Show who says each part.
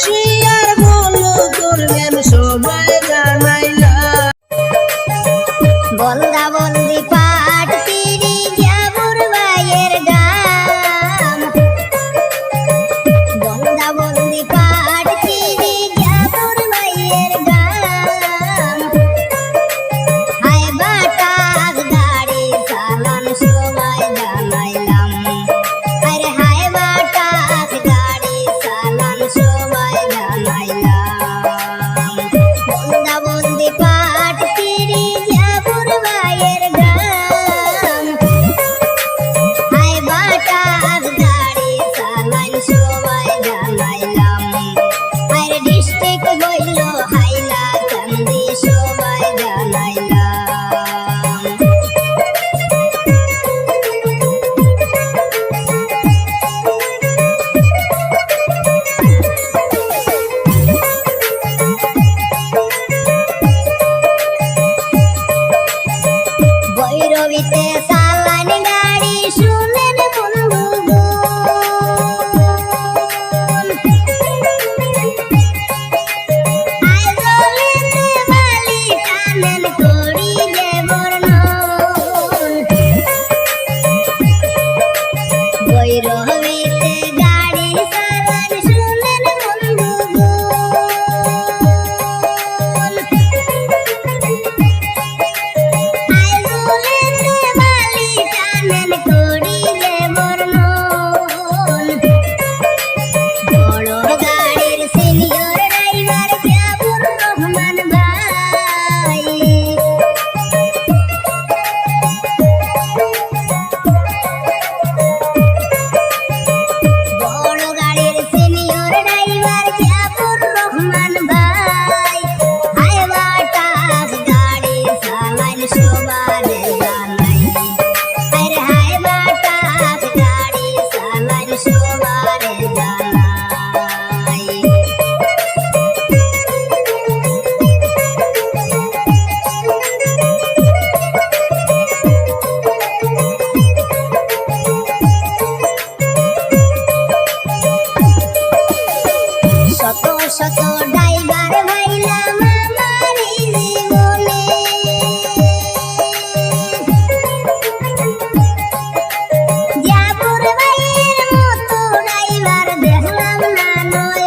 Speaker 1: Share follow করবেন সবাই জানাইলাম।
Speaker 2: বন্দা বন্দি পাট তিরি জাবুর ভাইয়ের গান, বন্দা বন্দি পাট তিরি জাবুর ভাইয়ের গান। হায় বাটাস গাড়ি চালান সবাই জানাইলাম, আরে হায় বাটাস গাড়ি চালান সবাই জানাইলাম। বন্দা বন্দি পাট তিরি জাবুর ভাইয়ের গান, হায় বাটাস গাড়ি চালান সবাই জানাইলাম। আরে ডিস্ট্রিক্ট হইল হাইলাকান্দি সবাই জানাইলাম। ভৈরবীতে চালান গাড়ি শুনেন বন্ধুগণ, আইজলেতে বালি টানেন করি যে বর্ণন। ভৈরবীতে গাড়ি চালান শুনেন বন্ধুগণ, আইজলেতে বালি টানেন করি যে বর্ণন। বড় গাড়ির সিনিয়র ড্রাইভার জাবুর রহমান ভাই, বড় গাড়ির সিনিয়র ড্রাইভার জাবুর রহমান ভাই। হায় বাটাস গাড়ি চালান সবারে জানাই, আরে হায় বাটাস গাড়ি চালান সবারে জানাই। শত শত ড্রাইভার ভাইলাম আমার এই জীবনে, জাবুর ভাইয়ের মতো ড্রাইভার দেখলাম না নয়